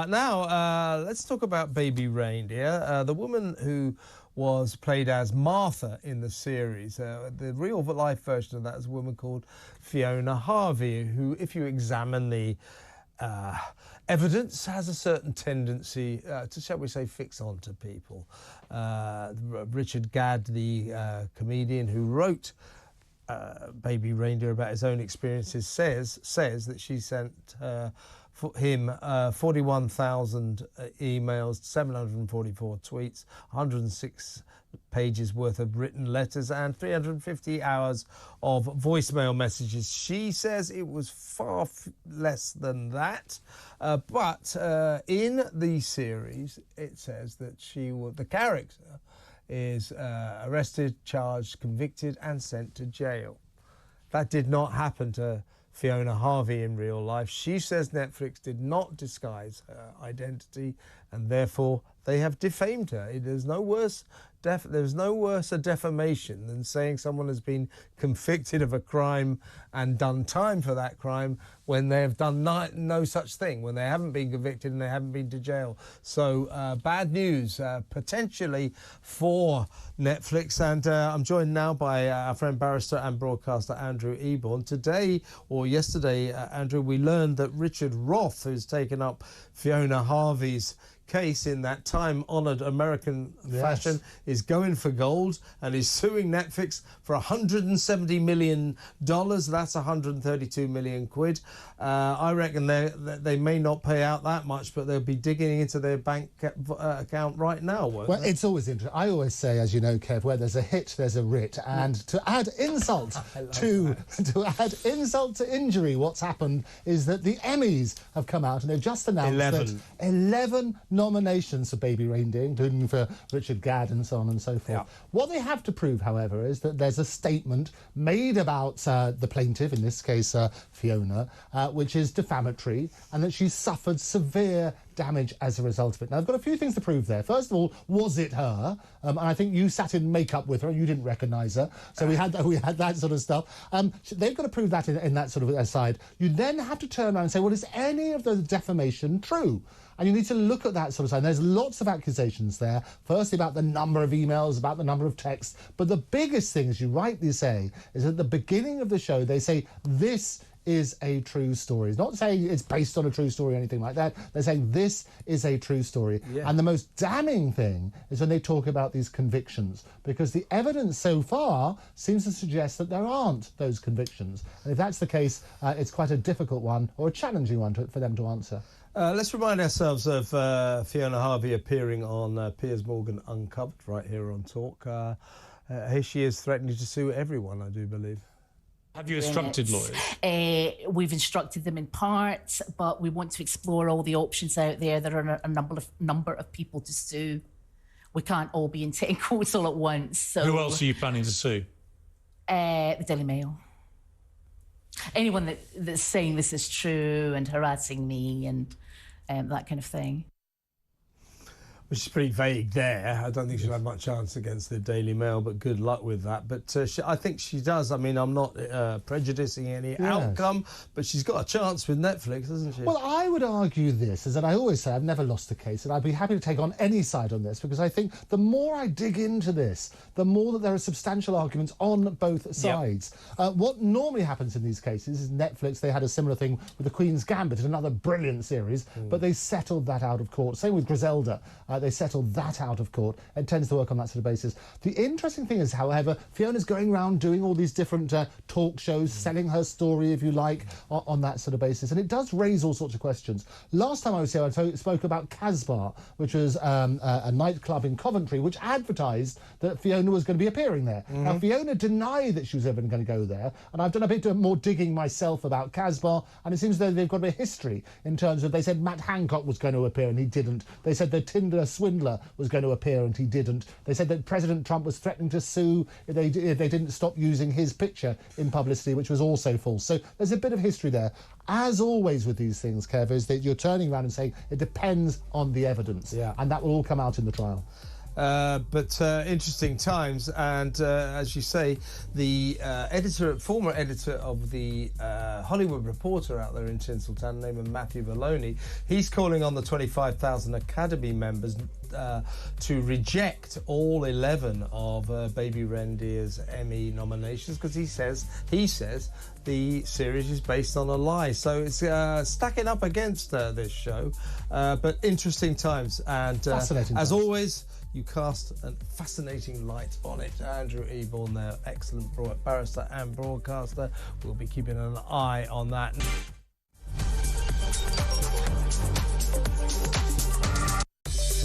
Now, let's talk about Baby Reindeer. The woman who was played as Martha in the series. The real-life version of that is a woman called Fiona Harvey, who, if you examine the evidence, has a certain tendency to, shall we say, fix onto people. Richard Gadd, the comedian who wrote Baby Reindeer about his own experiences, says that she sent him 41,000 emails, 744 tweets, 106 pages worth of written letters and 350 hours of voicemail messages. She says it was far less than that, but in the series it says that the character is arrested, charged, convicted and sent to jail. That did not happen to Fiona Harvey in real life. She says Netflix did not disguise her identity and therefore they have defamed her. There's no worse a defamation than saying someone has been convicted of a crime and done time for that crime when they have done no such thing, when they haven't been convicted and they haven't been to jail. So bad news, potentially, for Netflix. And I'm joined now by our friend Barrister and broadcaster Andrew Eborn. Today, or yesterday, Andrew, we learned that Richard Roth, who's taken up Fiona Harvey's case in that time-honoured American fashion, is going for gold and is suing Netflix for $170 million. That's 132 million quid. I reckon they may not pay out that much, but they'll be digging into their bank account right now, won't they? It's always interesting. I always say, as you know, Kev, where there's a hit, there's a writ. And to add insult to injury, what's happened is that the Emmys have come out and they've just announced 11 nominations for Baby Reindeer, including for Richard Gadd and so on and so forth. Yeah. What they have to prove, however, is that there's a statement made about the plaintiff, in this case Fiona, which is defamatory, and that she's suffered severe damage as a result of it. Now, I've got a few things to prove there. First of all, was it her? And I think you sat in makeup with her and you didn't recognise her. So we had that sort of stuff. They've got to prove that in that sort of aside. You then have to turn around and say, well, is any of the defamation true? And you need to look at that sort of side. There's lots of accusations there. Firstly, about the number of emails, about the number of texts. But the biggest thing, as you rightly say, is at the beginning of the show, they say, this is a true story. It's not saying it's based on a true story or anything like that. They're saying this is a true story. Yeah. And the most damning thing is when they talk about these convictions, because the evidence so far seems to suggest that there aren't those convictions. And if that's the case, it's quite a difficult one, or a challenging one for them to answer. Let's remind ourselves of Fiona Harvey appearing on Piers Morgan Uncovered right here on Talk. Here she is threatening to sue everyone, I do believe. Have you instructed lawyers? We've instructed them in parts, but we want to explore all the options out there. There are a number of people to sue. We can't all be in 10 courts all at once. So, who else are you planning to sue? The Daily Mail. Anyone that's saying this is true and harassing me and that kind of thing. Which is pretty vague there. I don't think she'll have much chance against the Daily Mail, but good luck with that. But I think she does. I mean, I'm not prejudicing any outcome, but she's got a chance with Netflix, hasn't she? Well, I would argue this, is that I always say I've never lost a case, and I'd be happy to take on any side on this, because I think the more I dig into this, the more that there are substantial arguments on both sides. Yep. What normally happens in these cases is Netflix, they had a similar thing with The Queen's Gambit, another brilliant series, but they settled that out of court. Same with Griselda. They settled that out of court. It tends to work on that sort of basis. The interesting thing is, however, Fiona's going around doing all these different talk shows, selling her story, if you like, on that sort of basis. And it does raise all sorts of questions. Last time I was here, I spoke about Casbah, which was a nightclub in Coventry, which advertised that Fiona was going to be appearing there. Now, Fiona denied that she was ever going to go there. And I've done a bit more digging myself about Casbah, and it seems as though they've got a bit of history in terms of, they said Matt Hancock was going to appear and he didn't. They said the Tinder swindler was going to appear and he didn't. They said that President Trump was threatening to sue if they didn't stop using his picture in publicity, which was also false. So there's a bit of history there. As always with these things, Kev, is that you're turning around and saying it depends on the evidence, and that will all come out in the trial. But interesting times, and as you say, the former editor of the Hollywood Reporter out there in Tinseltown, named Matthew Maloney, he's calling on the 25,000 Academy members to reject all 11 of Baby Reindeer's Emmy nominations, because he says the series is based on a lie. So it's stacking up against this show, but interesting times, and as always, you cast a fascinating light on it. Andrew Eborn, their excellent barrister and broadcaster, will be keeping an eye on that.